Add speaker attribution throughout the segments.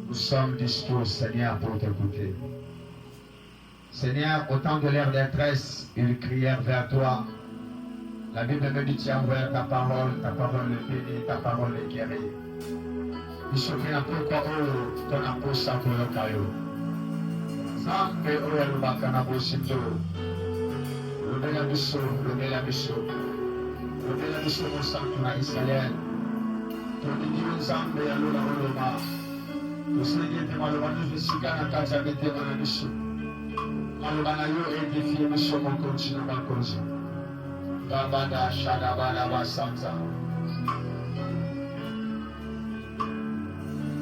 Speaker 1: Nous sommes disposés, Seigneur, pour t'écouter. Seigneur, au temps de leur détresse, ils crièrent vers toi. La Bible me dit, tu as envoyé ta parole est bénie, ta parole est guérie. Nous sommes un peu comme ton apôtre pour le caillou. Zambe oya lubaka na bosito. Lubela biso, lubela biso. Lubela biso mosantu na Israel. Tondini Zambe ya lula oloba. Tusenge te maloba nufisika na kati ya betema na biso. Maloba na yo edifie biso mokonzi na bakonzi. Babada shadabala basanza.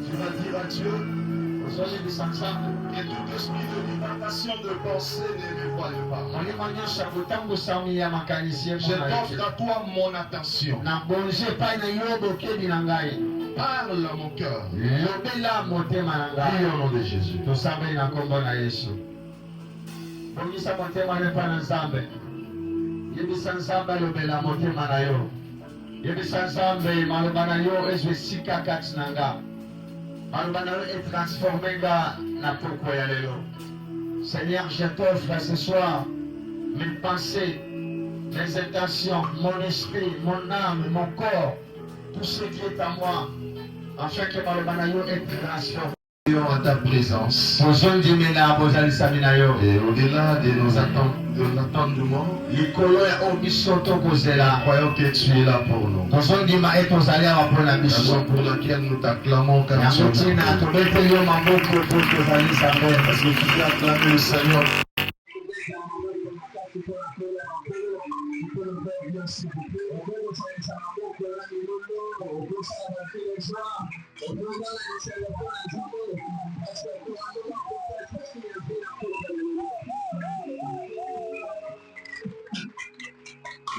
Speaker 1: Tu vas dire à Dieu, soyez des ensemble, et tout esprit de limitation de pensée ne me voile pas. Je t'offre à toi mon attention. Parle à mon cœur. Prie au nom de Jésus.
Speaker 2: Est transformé dans pourquoi Seigneur, je t'offre ce soir mes pensées, mes intentions, mon esprit, mon âme, mon corps, tout ce qui est à moi, afin que Malobanayo est transformé.
Speaker 1: À ta présence.
Speaker 2: Et au-delà
Speaker 1: de nos attendements, croyons que tu es là pour nous. Raison pour laquelle nous t'acclamons car tu es là. Parce que tu as acclamé le Seigneur.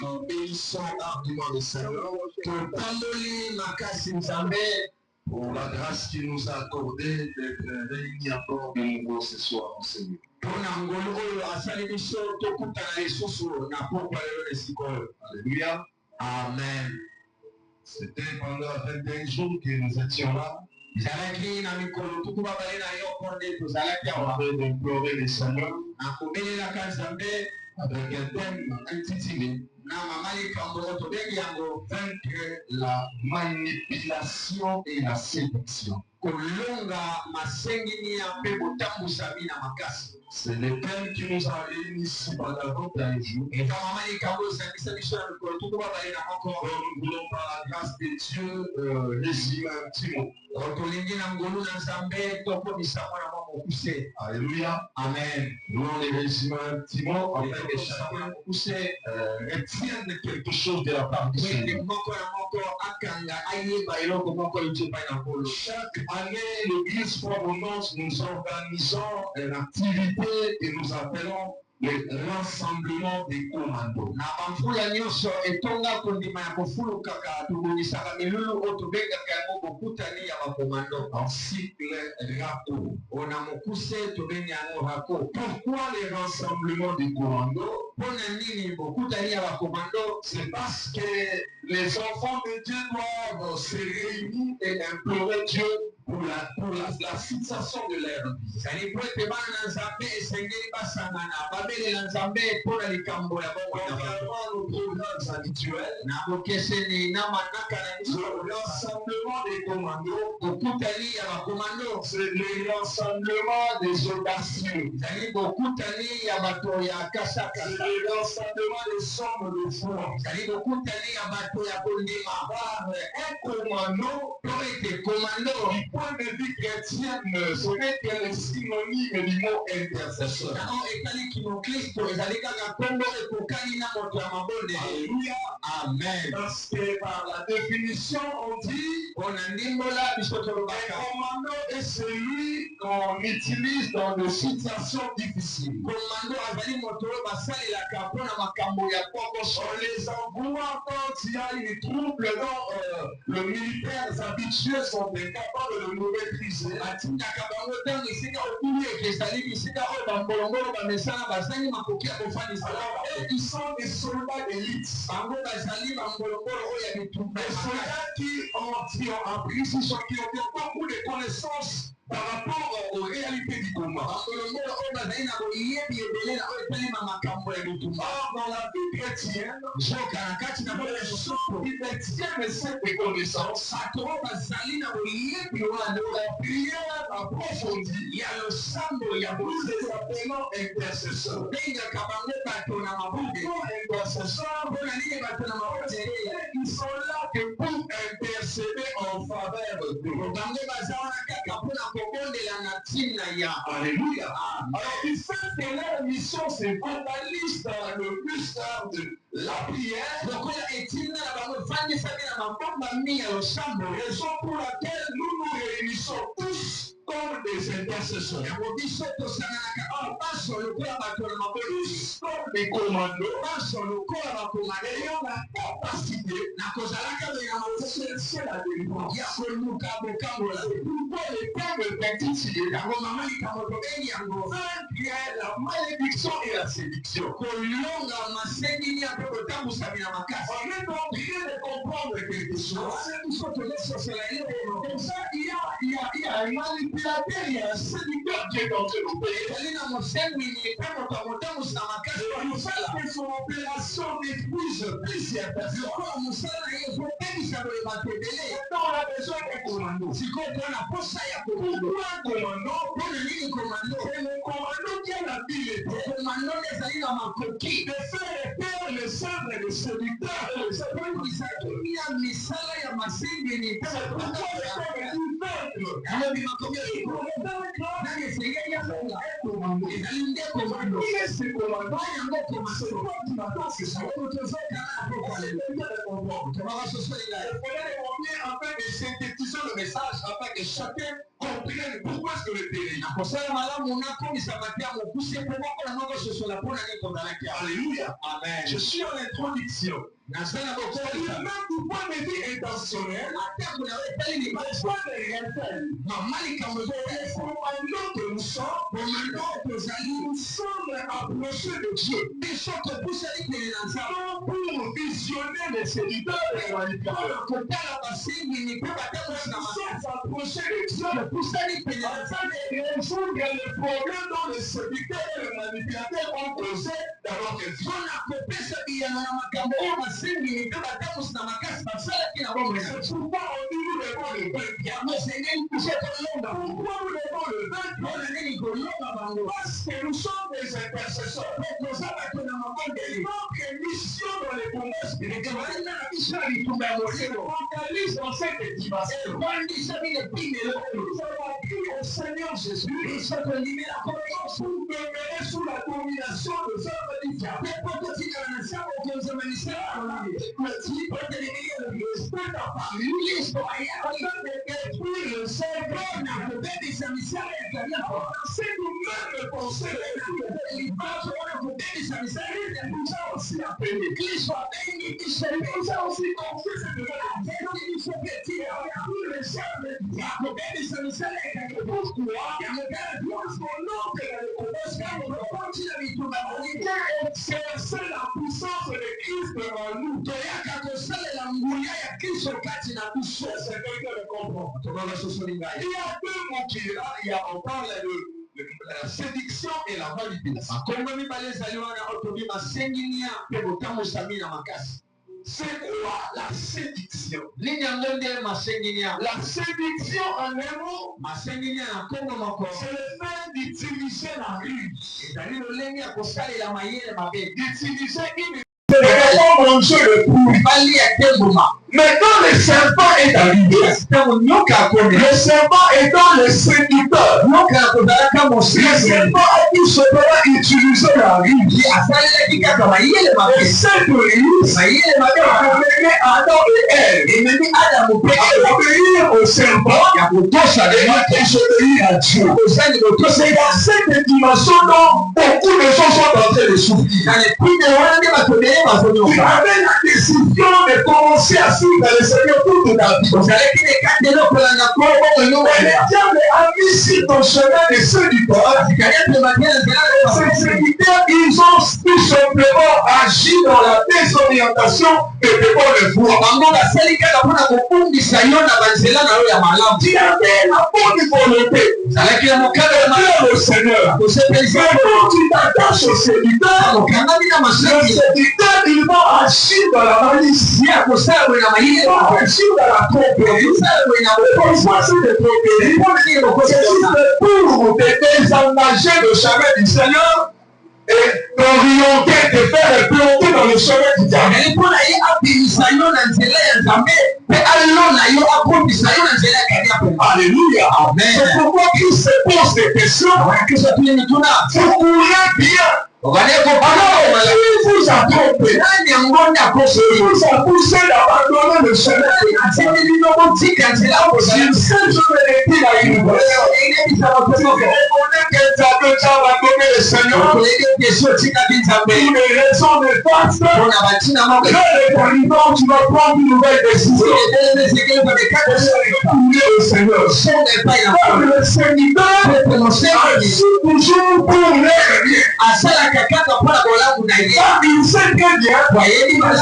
Speaker 1: Nous obéissons ardument le Seigneur pour la grâce qu'il nous a accordée d'être réunis encore de nouveau ce soir, Seigneur. Alléluia.
Speaker 2: Amen.
Speaker 1: C'était pendant 21 jours que nous étions là. En train d'implorer le Seigneur avec un thème intitulé Vaincre la manipulation et la séduction. C'est le thème qui nous a réunis ici pendant 21 jours. Et nous voulons par la grâce de Dieu résumer un petit mot. Alléluia.
Speaker 2: Amen.
Speaker 1: Nous allons les résumer un petit mot afin que chacun retienne quelque chose de la part du Seigneur. Chaque année, l'église Providence, nous organisons une activité que nous appelons le rassemblement des commandos. En cycle RACO. Pourquoi les rassemblements des commandos? C'est parce que les enfants de Dieu doivent se réunir et implorer Dieu pour la fixation de leur vie. Nos programmes habituels, le rassemblement des commandos, c'est le rassemblement des audacieux, c'est le rassemblement des hommes de foi. Un commando, du point de vue chrétien, ce n'est que le synonyme du mot intercesseur. Alléluia.
Speaker 2: Amen.
Speaker 1: Parce que par la définition, on dit un commando est celui qu'on utilise dans des situations difficiles. On les envoie quand il y a une trouble dont le militaire habitué sont incapables
Speaker 2: le mauvais prisé. Ils sont des soldats d'élite. Des soldats qui ont appris, qui ont beaucoup de connaissances par rapport aux réalités du combat. Or, dans la vie chrétienne, il détient cette connaissance. La prière approfondie, il y a le sang, il y a plus des appelants intercesseurs. Ils sont là que pour intercéder en faveur d'eux. Alléluia. Alors, il fait que leur mission se focalise dans le mystère de la prière. Raison pour laquelle nous nous réunissons tous comme des intercesseurs. Tous comme des commandos. Ayant la capacité de la délivrance. C'est pourquoi les temps de bêtise, la malédiction et la séduction. On est donc bien de comprendre quelque chose. Comme ça, il y a un manipulateur, il y a un séducteur qui est dans nos pays. Nous savons que son opération détruise plusieurs personnes. Maintenant, on a besoin d'un commando. Pourquoi un commando? C'est le commando qui a l'habileté de faire repérer les cendres et les séducteurs. C'est pourquoi le afin de synthétiser le message, afin que chacun comprenne pourquoi est-ce que le pays. Alléluia. Amen. Je suis en introduction. C'est le même du point de vue intentionnel. Nous sommes approchés de Dieu. Pour visionner les séducteurs et les manipulateurs. Nous sommes approchés de Dieu. Afin de résoudre les problèmes dont les séducteurs et les manipulateurs ont causé dans notre vie. C'est pourquoi on dit nous devons le vaincre. Pourquoi nous devons le vaincre? Parce que nous sommes des intercesseurs. Notre mission dans les combats spirituels se focalise dans cette dimension. Nous avons appris au Seigneur Jésus pour demeurer sous la domination des œuvres du diable. C'est nous-mêmes le conseil. Nous a aussi appelé. Nous a aussi confié cette pourquoi? Parce qu'on entre exercer la puissance de Christ en nous. C'est quelqu'un de comprendre. Il y a deux mots qui là, on parle de la séduction et la manipulation. C'est quoi la séduction? La séduction en un mot, c'est le fait d'utiliser la ruse. D'utiliser une manger le pouls. Mais quand le serpent est arrivé, le serpent étant le séducteur, le serpent a tout simplement utilisé la ruse. Et cette ruse a amené Adam et Ève à obéir au serpent et obéir à Dieu. C'est dans cette dimension dont beaucoup de gens sont en train de souffrir. Ils avaient la décision de commencer à
Speaker 1: suite dans le Seigneur toute ta vie. Et le diable a mis sur ton chemin de ceux du corps. Ces serviteurs, ils ont tout simplement agi dans la désorientation de tes bonnes voies. Tu avais la bonne volonté. Le Seigneur. Mais quand tu t'attaches au serviteur, le serviteur, il va agir dans la malice. Il va agir dans la tromperie. Pourquoi c'est de tromperie? C'est juste pour te désengager le chemin du Seigneur et t'orienter, te faire planter dans le chemin du diable. Alléluia. C'est pourquoi Christ se pose des questions. Vous courez bien. Alors, qui vous a trompé? Qui vous a poussé d'abandonner le chemin? Si je me dis à une voix, tu reconnais que tu as abandonné le Seigneur pour des raisons néfastes. Là, les arrivants, tu vas prendre une nouvelle décision. Au Seigneur. Comme le Seigneur agit toujours pour les bien. Il sait que Dieu,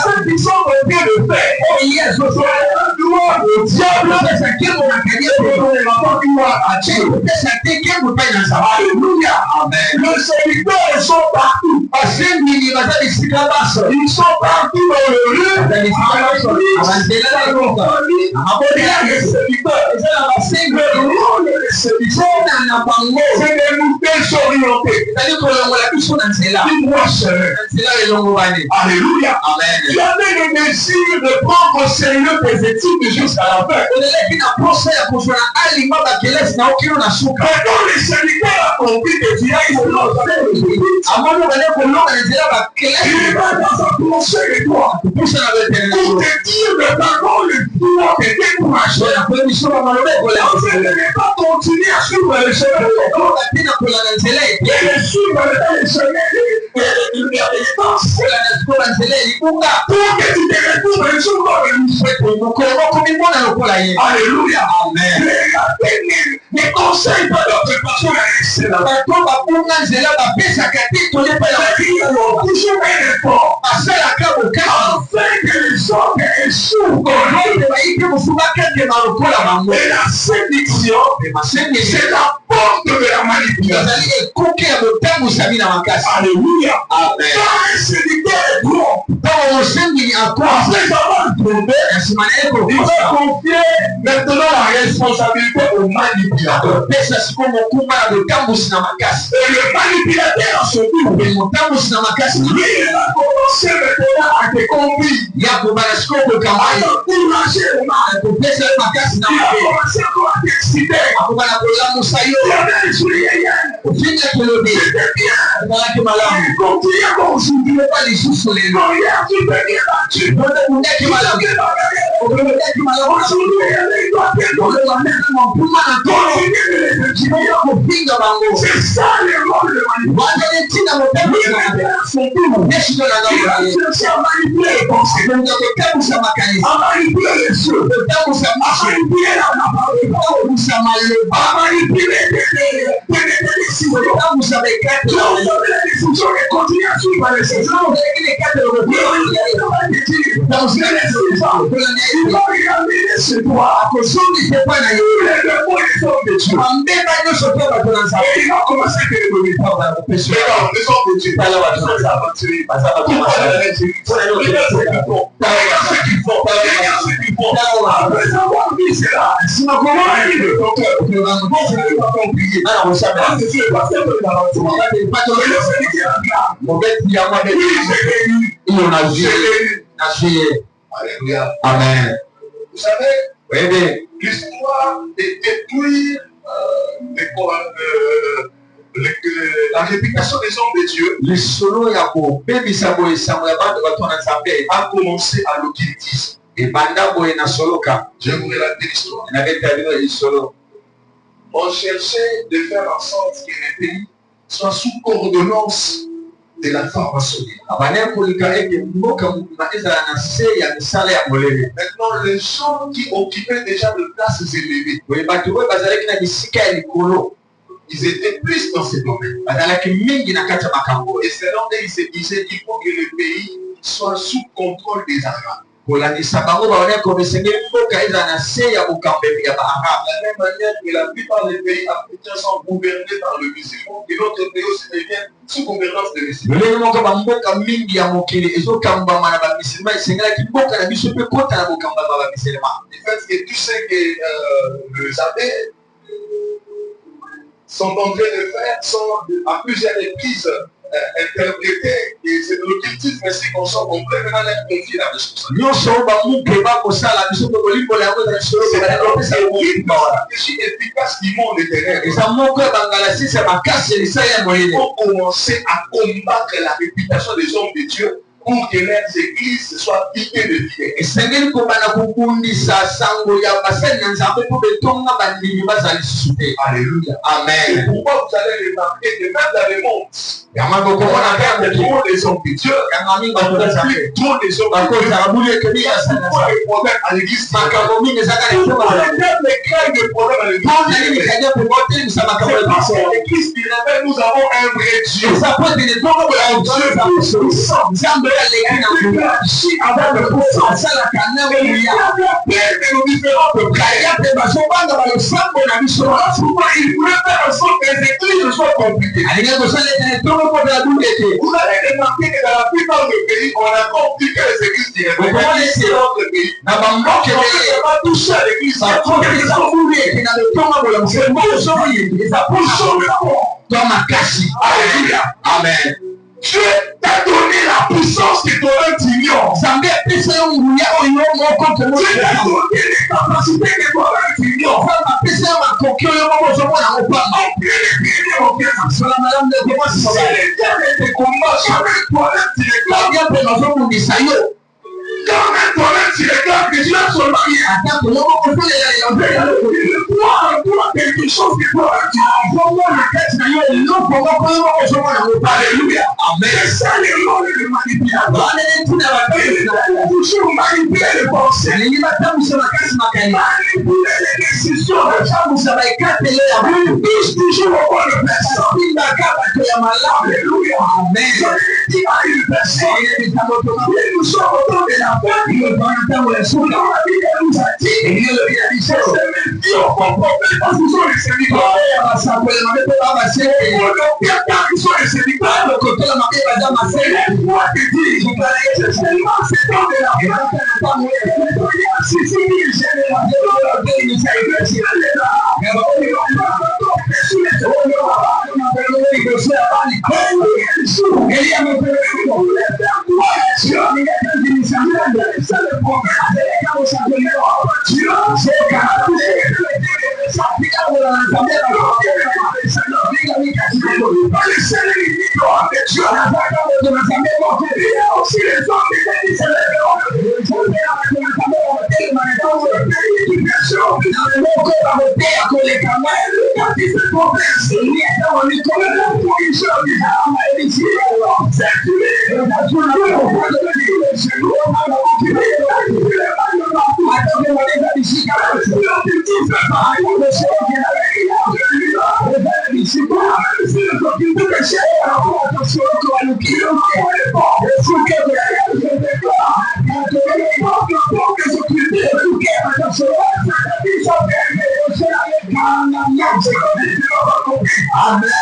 Speaker 1: ceux qui sont en train de faire, ce sont la gloire au diable, Alléluia. Le serviteur, ils sont partout. Ils sont partout dans le rue, à le serviteur. Le rôle du serviteur, c'est de nous désorienter. Alléluia. Tu avais le désir de prendre au sérieux tes études jusqu'à la fin. Mais quand les serviteurs ont compris que tu as une il va dans sa plancher de toi pour te dire de parole pour te décourager. On ne devait pas continuer à suivre le chemin et suivre le chemin. Pour que tu te retrouves un jour dans le musée. Alléluia. Amen. Les conseils de notre pasteur est excellent. Ils ont toujours un effort afin que les hommes échouent. Et la séduction, c'est la porte de la manipulation. Alléluia. Amen. Quand un séducteur est bon, après avoir trompé, il va confier maintenant la responsabilité au manipulateur. Et le manipulateur en son tour, lui, il va commencer maintenant à te conduire. Il va t'encourager au mal. Il va commencer à t'exciter. Il va t'expliquer. C'était bien. Il continue à consulter. Hier, tu peux bien battu. C'est ça le rôle de manipulation. À manipuler les pensées, à manipuler les choses, à manipuler la parole, à manipuler des décisions. Les décisions et continuer à suivre les saisons. Dans les saisons, il va regarder chez toi. Il est de moi les hommes de Dieu. Et il va commencer à te donner. Les hommes de Dieu. Après avoir dit cela, comment il est ton cœur? Il Amen. Vous savez, l'histoire de détruire la réputation des hommes de Dieu a commencé à l'occultisme. Je vous relate l'histoire. On cherchait de faire en sorte que les pays soient sous coordonnance
Speaker 3: de la franc-maçonnerie. Maintenant, les gens qui occupaient déjà de places élevées, ils étaient plus dans ce domaine. Et selon eux, ils se disaient qu'il faut que le pays soit sous contrôle des Arabes. De la même manière que la plupart des pays africains sont gouvernés par le musulman, et d'autres pays aussi deviennent sous gouvernance de musulmans. Le fait que tu sais que les abbés sont en train de faire sont à plusieurs reprises interprétés, et c'est l'objectif, mais c'est qu'on soit complet, maintenant leur confier la responsabilité. C'est efficace du monde éternel. Il faut commencer à combattre la réputation des hommes de Dieu pour que leurs églises soient piquées de fidèles. Alléluia. Amen. Et pourquoi vous allez remarquer que même dans le monde, on a trop des hommes de Dieu, on a trop des hommes de Dieu. Il y a pourquoi les problèmes à l'église. On a des problèmes à l'église. C'est parce que l'église qui révèle, nous avons un vrai Dieu. Un Dieu puissant. Avec le puissance. Et nos différentes prières. Souvent, il voulait faire en sorte que les églises soient compliquées. Vous allez remarquer que dans la plupart des pays, on a compliqué les églises directement. Dans d'autres pays, on ne peut pas toucher à l'église. Alléluia. Amen. Dieu t'a donné la puissance que toi t'ignores. Dieu t'a donné les capacités que toi t'ignores. C'est les diables qui combattent. Jamais toi-même tu réclames. Quand même toi-même tu réclames que Dieu soit marié. Il doit quelque chose que toi tu as. Alléluia. Amen. C'est ça le rôle de manipulateur. Il a toujours manipulé les pensées. Manipuler les décisions. Il touche toujours au bon de personne. Alléluia. Amen. Je dis à une personne, nous sommes autour de la fête. La Bible nous a dit, c'est même Dieu qu'on profite parce qu'ils sont les sédicats. Ils sont les sédicats. La foi te dit, c'est seulement c'est temps de la fête. Si Amen.